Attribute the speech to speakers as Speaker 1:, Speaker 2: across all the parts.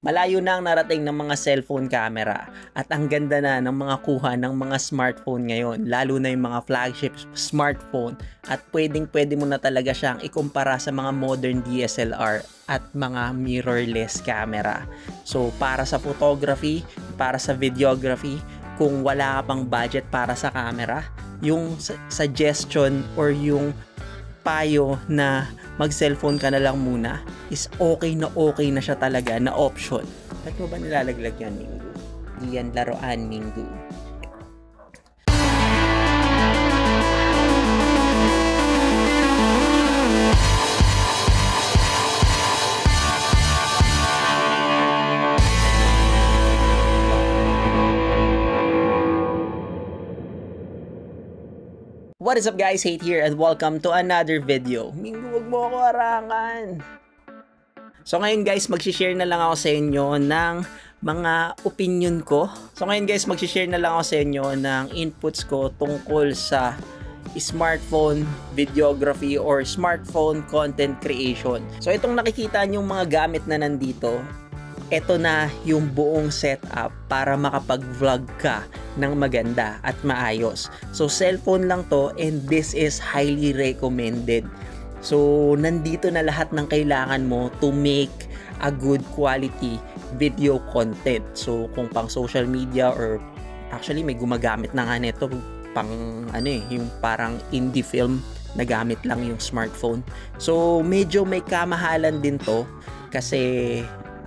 Speaker 1: Malayo na ang narating ng mga cellphone camera at ang ganda na ng mga kuha ng mga smartphone ngayon, lalo na yung mga flagship smartphone, at pwede mo na talaga siyang ikumpara sa mga modern DSLR at mga mirrorless camera. So para sa photography, para sa videography, kung wala ka pang budget para sa camera, yung suggestion or yung payo na mag-cellphone ka na lang muna is okay na siya talaga na option. Ba't mo ba nilalaglag yan, Minggu? Di yan laruan, Minggu. What is up guys, Hate here and welcome to another video. Minggu, wag mo ako harangan. So ngayon guys, mag-share na lang ako sa inyo ng mga opinion ko. So ngayon guys, mag-share na lang ako sa inyo ng inputs ko tungkol sa smartphone videography or smartphone content creation. So itong nakikita nyo mga gamit na nandito, ito na yung buong setup para makapag-vlog ka ng maganda at maayos. So cellphone lang to and this is highly recommended. So nandito na lahat ng kailangan mo to make a good quality video content. So kung pang social media or actually may gumagamit na nga nito pang yung parang indie film na gamit lang yung smartphone. So medyo may kamahalan din to kasi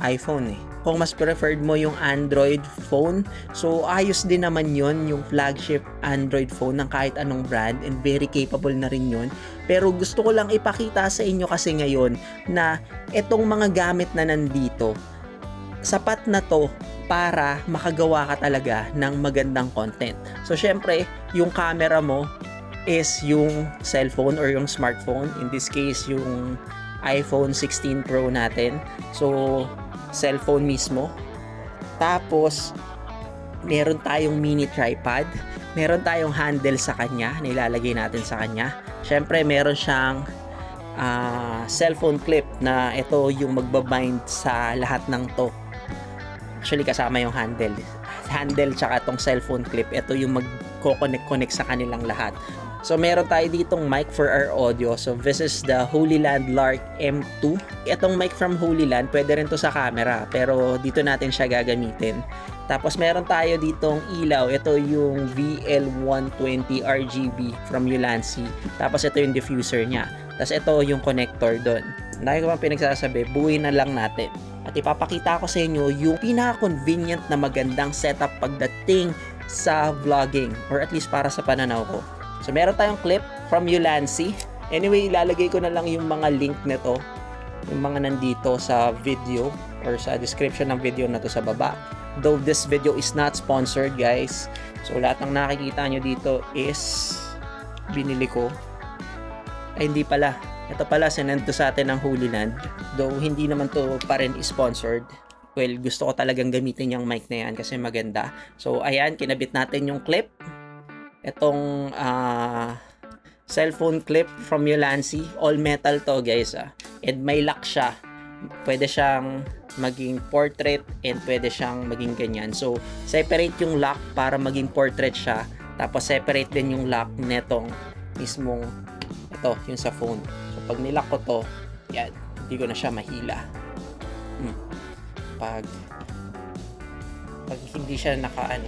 Speaker 1: iPhone Kung mas preferred mo yung Android phone, so ayos din naman yon yung flagship Android phone ng kahit anong brand and very capable na rin yun. Pero gusto ko lang ipakita sa inyo kasi ngayon na etong mga gamit na nandito, sapat na to para makagawa ka talaga ng magandang content. So syempre, yung camera mo is yung cellphone or yung smartphone, in this case yung iPhone 16 Pro natin. So cellphone mismo. Tapos meron tayong mini tripod, meron tayong handle sa kanya, nilalagay natin sa kanya. Syempre meron siyang cellphone clip na ito yung magbabind sa lahat ng to. Actually kasama yung handle tsaka tong cellphone clip, ito yung magko-connect sa kanilang lahat. So meron tayo ditong mic for our audio. So this is the Holyland Lark M2. Itong mic from Holyland, pwede rin to sa camera, pero dito natin siya gagamitin. Tapos meron tayo ditong ilaw. Ito yung VL120 RGB from Ulanzi. Tapos ito yung diffuser niya. Tapos ito yung connector doon. Dahil ko bang pinagsasabi, buuin na lang natin. At ipapakita ko sa inyo yung pinaka-convenient na magandang setup pagdating sa vlogging, or at least para sa pananaw ko. So meron tayong clip from Ulanzi. Anyway, ilalagay ko na lang yung mga link nito, yung mga nandito sa video or sa description ng video na to sa baba. Though this video is not sponsored guys. So lahat ng nakikita nyo dito is binili ko. Ay hindi pala. Ito pala sinend to sa atin ng Holyland. Though hindi naman to pa rin sponsored. Well, gusto ko talagang gamitin yung mic na yan kasi maganda. So ayan, kinabit natin yung clip. Itong cellphone clip from Ulanzi, all metal to guys and may lock siya. Pwede siyang maging portrait and pwede siyang maging ganyan. So separate yung lock para maging portrait siya, tapos separate din yung lock netong mismong ito, yung sa phone. So pag nilock ko to, yan, hindi ko na siya mahila. Pag hindi siya ayan,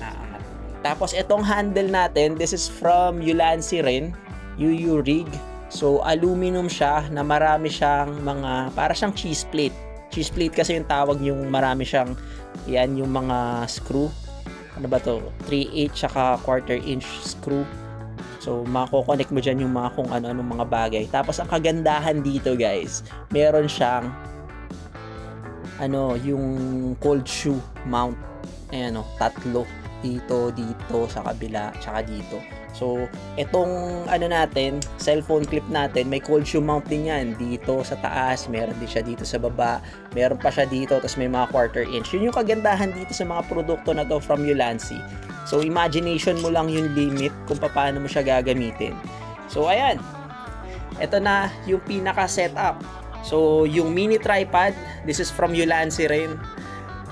Speaker 1: naangat. Tapos itong handle natin, this is from Ulanzi rin, UU Rig. So aluminum siya na marami siyang mga, para siyang cheese plate. Cheese plate kasi yung tawag, yung marami siyang, yan yung mga screw. Ano ba to? 3/8 saka 1/4 inch screw. So mako-connect mo dyan yung mga kung ano-anong mga bagay. Tapos ang kagandahan dito guys, meron siyang yung cold shoe mount. Ayan tatlo. Dito, sa kabila, tsaka dito. So, itong natin, cellphone clip natin, may cold shoe mount din yan. Dito sa taas, meron din siya dito sa baba, meron pa siya dito, tapos may mga 1/4 inch. Yun yung kagandahan dito sa mga produkto na to from Ulanzi. So, imagination mo lang yung limit kung paano mo siya gagamitin. So, ayan. Ito na yung pinaka-setup. So, yung mini tripod, this is from Ulanzi rin.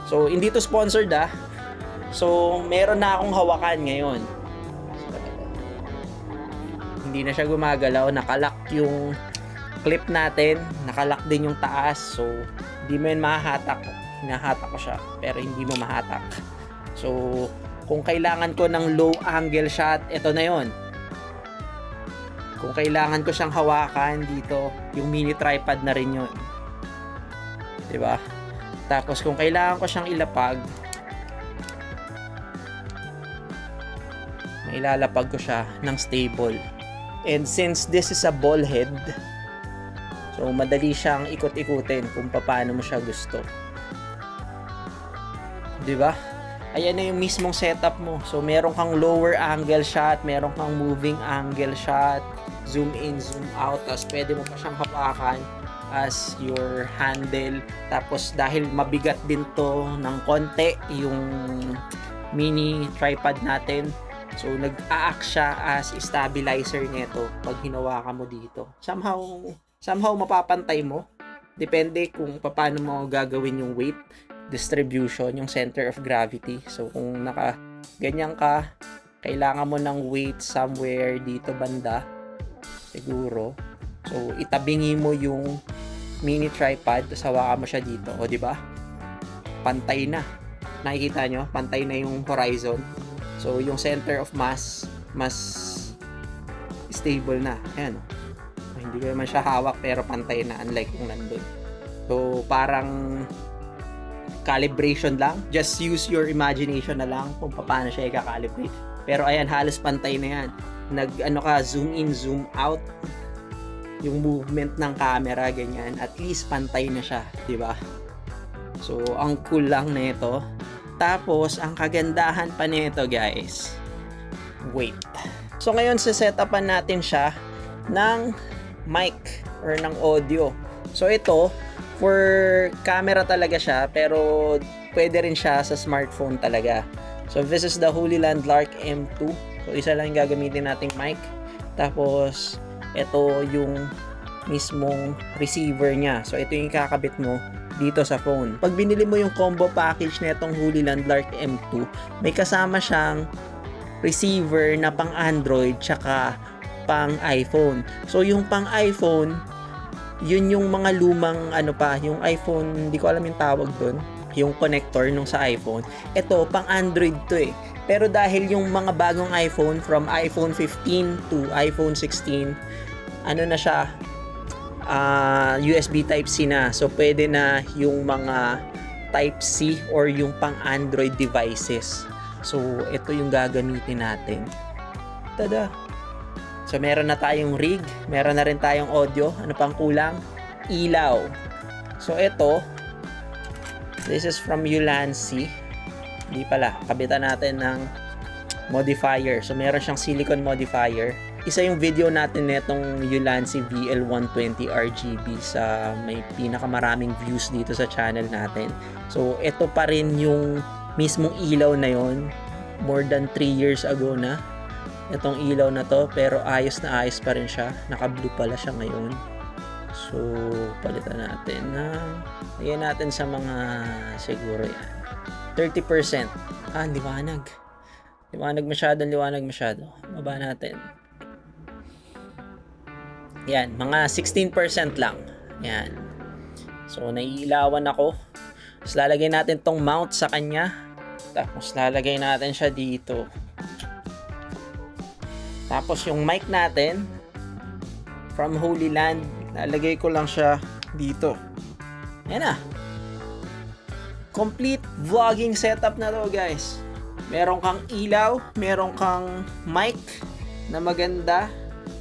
Speaker 1: So, hindi to sponsored So, meron na akong hawakan ngayon. Hindi na siya gumagalaw. Nakalock yung clip natin. Nakalock din yung taas. So, hindi mo yun mahahatak. Hinahatak ko siya. Pero hindi mo mahatak. So, kung kailangan ko ng low angle shot, ito na yon. Kung kailangan ko siyang hawakan dito, yung mini tripod na rin yun. Diba? Tapos kung kailangan ko siyang ilapag, mailalapag ko siya ng stable. And since this is a ball head, so madali siyang ikot-ikutin kung paano mo siya gusto. Diba? Ayan na yung mismong setup mo. So, meron kang lower angle shot, meron kang moving angle shot, zoom in, zoom out, tapos pwede mo pa siyang hawakan as your handle. Tapos, dahil mabigat din to ng konti, yung mini tripod natin, so, nag-a-act siya as stabilizer nito pag hinawakan mo dito. Somehow mapapantay mo. Depende kung paano mo gagawin yung weight distribution, yung center of gravity. So, kung ganyan ka, kailangan mo ng weight somewhere dito banda, siguro. So, itabingi mo yung mini tripod, tapos hawakan mo siya dito. O, di ba? Pantay na. Nakikita nyo? Pantay na yung horizon. So, yung center of mass, mas stable na. Ayan. Hindi ko naman siya hawak, pero pantay na, unlike kung nandun. So, parang calibration lang. Just use your imagination na lang kung paano siya i-calibrate. Pero ayan, halos pantay na yan. Zoom in, zoom out. Yung movement ng camera, ganyan. At least pantay na siya, di ba? So, ang cool lang na ito. Tapos, ang kagandahan pa nito, guys, wait. So, ngayon, sisetapan natin siya ng mic or ng audio. So, ito, for camera talaga siya, pero pwede rin siya sa smartphone talaga. So, this is the Holyland Lark M2. So, isa lang yung gagamitin nating mic. Tapos, ito yung mismong receiver niya. So, ito yung kakabit mo dito sa phone. Pag binili mo yung combo package na itong Holyland Lark M2, may kasama siyang receiver na pang Android tsaka pang iPhone. So, yung pang iPhone, yun yung mga lumang yung iPhone, hindi ko alam yung tawag doon, yung connector nung sa iPhone. Ito, pang Android to eh. Pero dahil yung mga bagong iPhone, from iPhone 15 to iPhone 16, na siya, USB Type-C na. So, pwede na yung mga Type-C or yung pang Android devices. So, ito yung gagamitin natin. Tada! So, meron na tayong rig, meron na rin tayong audio. Ano pang kulang? Ilaw. So, ito, this is from Ulanzi. Hindi pala, kabitan natin ng modifier. So, meron siyang silicone modifier. Isa yung video natin netong Ulanzi VL120 RGB sa may pinakamaraming views dito sa channel natin. So, ito pa rin yung mismong ilaw na yon, more than 3 years ago na itong ilaw na to, pero ayos na ayos pa rin siya. Naka-blue pala siya ngayon. So, palitan natin na lagyan natin sa mga siguro yan 30%. Liwanag masyado. Baba natin. Yan, mga 16% lang. Yan. So, naiilawan ako. Tapos lalagay natin tong mount sa kanya. Tapos lalagay natin siya dito. Tapos yung mic natin from Holyland, lalagay ko lang siya dito. Yan na. Complete vlogging setup na to, guys. Meron kang ilaw, meron kang mic na maganda,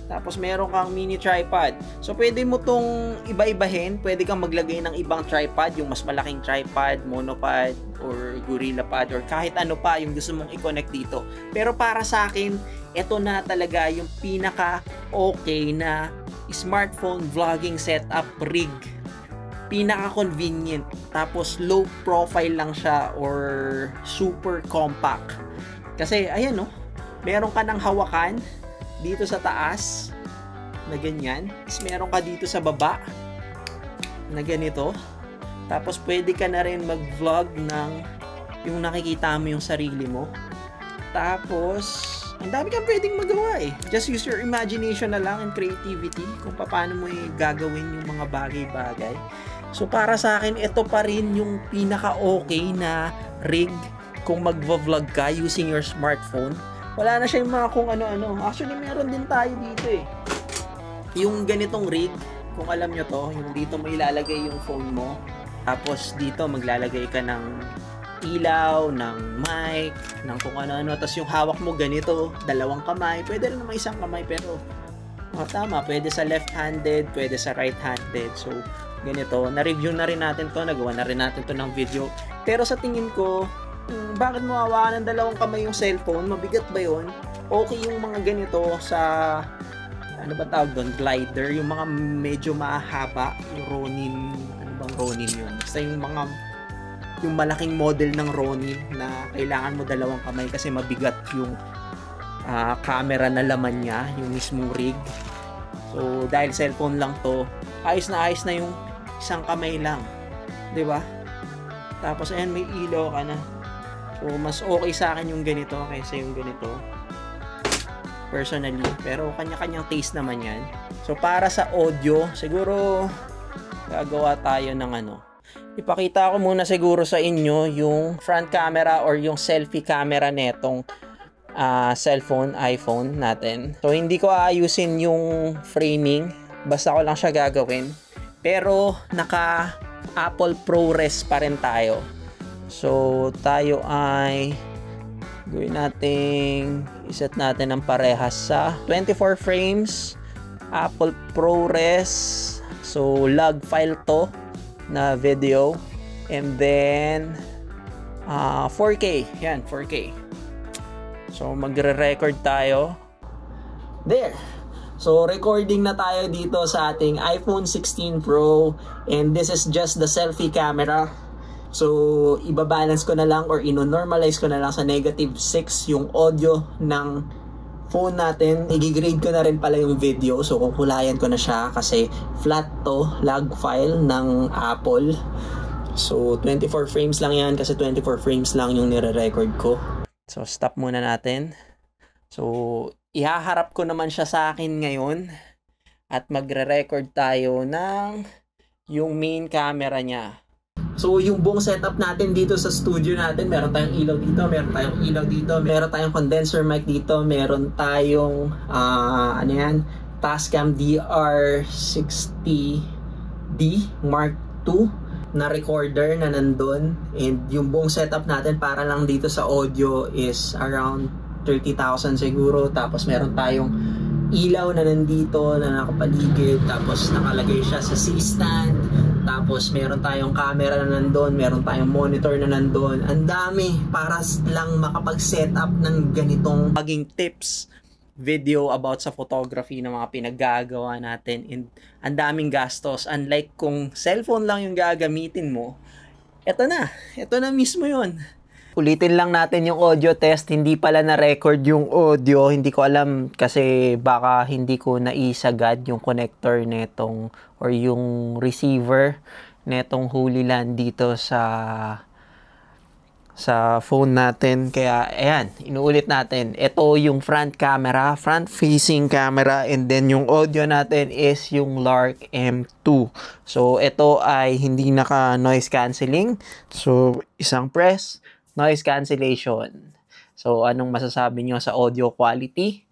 Speaker 1: tapos meron kang mini tripod. So, pwede mo tong iba-ibahin. Pwede kang maglagay ng ibang tripod, yung mas malaking tripod, monopod, or gorilla pod, or kahit ano pa yung gusto mong i-connect dito. Pero para sa akin, ito na talaga yung pinaka-okay na smartphone vlogging setup rig. Pinaka-convenient. Tapos, low profile lang siya or super compact. Kasi, ayan no, meron ka ng hawakan dito sa taas na ganyan. Tapos meron ka dito sa baba na ganito. Tapos pwede ka na rin mag-vlog ng yung nakikita mo yung sarili mo. Tapos, ang dami kang pwedeng magawa eh. Just use your imagination na lang and creativity kung paano mo gagawin yung mga bagay-bagay. So, para sa akin, ito pa rin yung pinaka-okay na rig kung mag-vlog ka using your smartphone. Wala na siya yung mga kung ano-ano. Actually, meron din tayo dito eh. Yung ganitong rig, kung alam nyo to, yung dito mo ilalagay yung phone mo. Tapos dito maglalagay ka ng ilaw, ng mic, ng kung ano-ano. Tapos yung hawak mo ganito, dalawang kamay. Pwede rin naman isang kamay pero tama. Pwede sa left-handed, pwede sa right-handed. So, ganito. Na-review na rin natin to. Nagawa na rin natin to ng video. Pero sa tingin ko, bakit mo hawakan ng dalawang kamay yung cellphone? Mabigat ba yun? Okay yung mga ganito sa, ano ba tawag doon? Glider. Yung mga medyo mahaba. Yung Ronin. Ano bang Ronin yun? Basta yung malaking model ng Ronin na kailangan mo dalawang kamay kasi mabigat yung camera na laman niya, yung mismong rig. So, dahil cellphone lang to, ayos na yung isang kamay lang. 'Di ba? Tapos, ayan, may ilaw ka na. So, mas okay sa akin yung ganito kaysa yung ganito. Personally. Pero, kanya-kanyang taste naman yan. So, para sa audio, siguro, gagawa tayo ng ipakita ko muna siguro sa inyo yung front camera or yung selfie camera netong cellphone, iPhone natin. So, hindi ko aayusin yung framing. Basta ko lang siya gagawin. Pero, naka Apple ProRes pa rin tayo. So, tayo ay gawin natin, iset natin ang parehas sa 24 frames, Apple ProRes. So, log file to na video. And then, 4K. Yan, 4K. So, magre-record tayo. There. So, recording na tayo dito sa ating iPhone 16 Pro. And this is just the selfie camera. So, ibabalance ko na lang or ino-normalize ko na lang sa -6 yung audio ng phone natin. I-grade ko na rin pala yung video. So, kukulayan ko na siya kasi flat to, log file ng Apple. So, 24 frames lang yan kasi 24 frames lang yung nire-record ko. So, stop muna natin. So, ihaharap ko naman siya sa akin ngayon at magre-record tayo ng yung main camera niya. So, yung buong setup natin dito sa studio natin, meron tayong ilaw dito, meron tayong ilaw dito, meron tayong condenser mic dito, meron tayong, Tascam DR60D Mark II na recorder na nandun. And yung buong setup natin para lang dito sa audio is around 30,000 siguro. Tapos meron tayong ilaw na nandito na nakapaligid. Tapos nakalagay siya sa C-stand. Tapos meron tayong camera na nandun, meron tayong monitor na nandun. Ang dami para lang makapag-setup ng ganitong maging tips video about sa photography ng mga pinaggagawa natin. And ang daming gastos. Unlike kung cellphone lang yung gagamitin mo, eto na mismo yun. Ulitin lang natin yung audio test. Hindi pala na-record yung audio. Hindi ko alam kasi baka hindi ko naisagad yung connector netong or yung receiver netong Holyland dito sa phone natin. Kaya, ayan, inuulit natin. Ito yung front camera, front-facing camera, and then yung audio natin is yung Lark M2. So, ito ay hindi naka-noise cancelling. So, isang press, noise cancellation. So, anong masasabi nyo sa audio quality?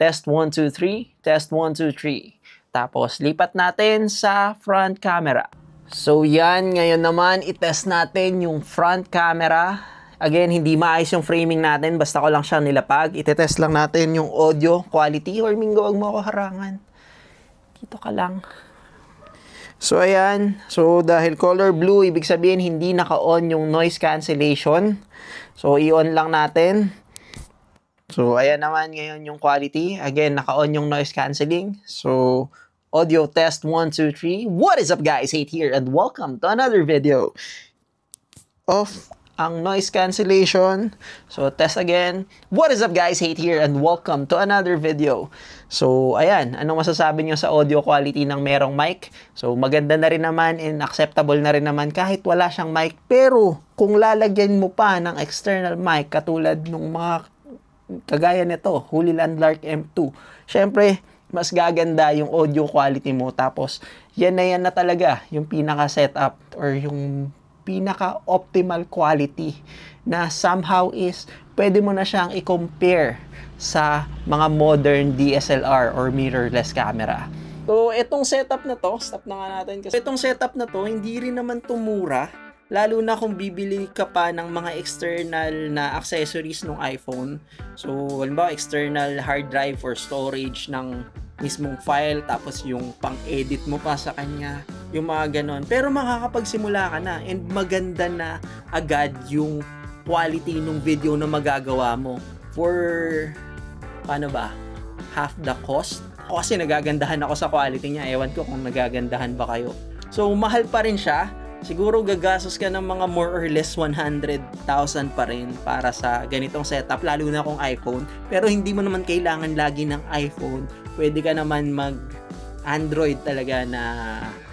Speaker 1: Test 1, 2, 3. Test 1, 2, 3. Tapos, lipat natin sa front camera. So, yan. Ngayon naman, itest natin yung front camera. Again, hindi maayos yung framing natin. Basta ko lang siya nilapag. Itetest lang natin yung audio quality. Or Mingo, wag mo ako harangan. Dito ka lang. So, ayan. So, dahil color blue, ibig sabihin, hindi naka-on yung noise cancellation. So, i-on lang natin. So, ayan naman ngayon yung quality. Again, naka-on yung noise cancelling. So, audio test 1, 2, 3. What is up guys? Hate here and welcome to another video of ang noise cancellation. So, test again. What is up guys? Hate here and welcome to another video. So, ayan. Anong masasabi nyo sa audio quality ng merong mic? So, maganda na rin naman and acceptable na rin naman kahit wala siyang mic. Pero, kung lalagyan mo pa ng external mic katulad ng mga kagaya nito, Holyland Lark M2, syempre, mas gaganda yung audio quality mo. Tapos, yan na talaga yung pinaka-setup or yung pinaka-optimal quality na somehow is pwede mo na siyang i-compare sa mga modern DSLR or mirrorless camera. So, itong setup na to, stop na nga natin kasi itong setup na to, hindi rin naman tumura. Lalo na kung bibili ka pa ng mga external na accessories ng iPhone. So, halimbawa, external hard drive for storage ng mismong file, tapos yung pang-edit mo pa sa kanya, yung mga ganon. Pero makakapagsimula ka na and maganda na agad yung quality ng video na magagawa mo for, paano ba, half the cost. Kasi nagagandahan ako sa quality niya. Ewan ko kung nagagandahan ba kayo. So, mahal pa rin siya. Siguro gagastos ka ng mga more or less 100,000 pa rin para sa ganitong setup, lalo na kung iPhone. Pero hindi mo naman kailangan lagi ng iPhone. Pwede ka naman mag-Android talaga na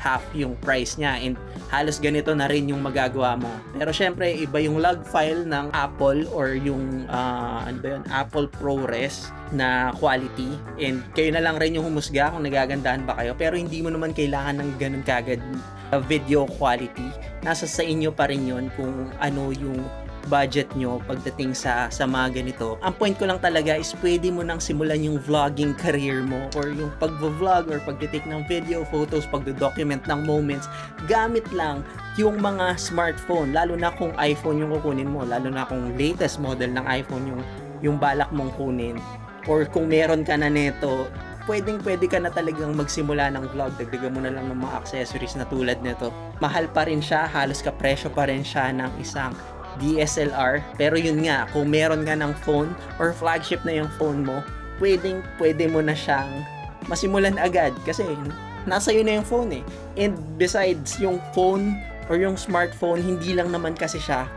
Speaker 1: half yung price niya and halos ganito na rin yung magagawa mo. Pero syempre, iba yung log file ng Apple or yung Apple ProRes na quality and kayo na lang rin yung humusga kung nagagandahan ba kayo. Pero hindi mo naman kailangan ng ganun kagad video quality. Nasa sa inyo pa rin yun kung ano yung budget nyo pagdating sa mga ganito. Ang point ko lang talaga is pwede mo nang simulan yung vlogging career mo or yung pag-vlog or pagtitake ng video, photos, pag-document ng moments gamit lang yung mga smartphone, lalo na kung iPhone yung kukunin mo, lalo na kung latest model ng iPhone yung balak mong kunin, or kung meron ka na neto, pwede ka na talagang magsimula ng vlog. Dagdagan mo na lang ng mga accessories na tulad nito. Mahal pa rin siya, halos kapresyo pa rin siya ng isang DSLR. Pero yun nga, kung meron ka ng phone or flagship na yung phone mo, pwede mo na siyang masimulan agad kasi nasa iyo na yung phone eh. And besides, yung phone or yung smartphone, hindi lang naman kasi siya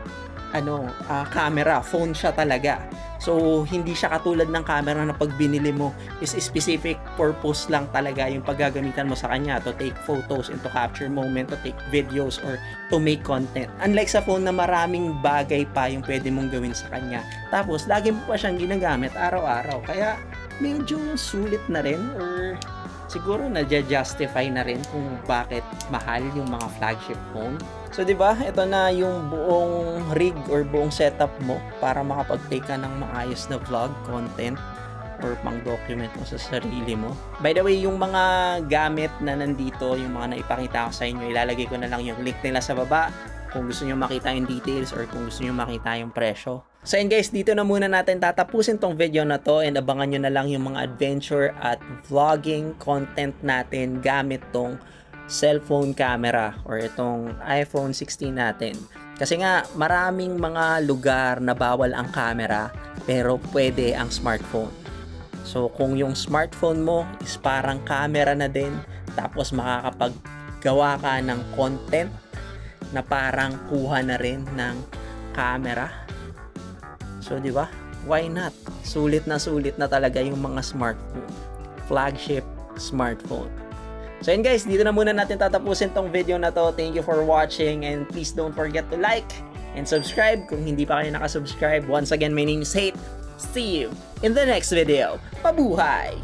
Speaker 1: camera, phone siya talaga. So, hindi siya katulad ng camera na pag binili mo is specific purpose lang talaga yung paggagamitan mo sa kanya to take photos and to capture moment, to take videos or to make content. Unlike sa phone na maraming bagay pa yung pwede mong gawin sa kanya. Tapos, lagi mo pa siyang ginagamit araw-araw. Kaya, medyo sulit na rin or siguro na-justify na rin kung bakit mahal yung mga flagship phone. So, di ba? Ito na yung buong rig or buong setup mo para makapag-take ka ng maayos na vlog content or pang-document mo sa sarili mo. By the way, yung mga gamit na nandito, yung mga naipakita ko sa inyo, ilalagay ko na lang yung link nila sa baba kung gusto nyo makita yung details or kung gusto nyo makita yung presyo. So yun guys, dito na muna natin tatapusin tong video na to and abangan nyo na lang yung mga adventure at vlogging content natin gamit tong cellphone camera or itong iPhone 16 natin. Kasi nga maraming mga lugar na bawal ang camera pero pwede ang smartphone. So kung yung smartphone mo is parang camera na din, tapos makakapaggawa ka ng content na parang kuha na rin ng camera. So di ba? Why not? Sulit na talaga yung mga smartphone. Flagship smartphone. So yun guys, dito na muna natin tatapusin tong video na to. Thank you for watching and please don't forget to like and subscribe kung hindi pa kayo nakasubscribe. Once again, my name is Hate. See you in the next video. Mabuhay!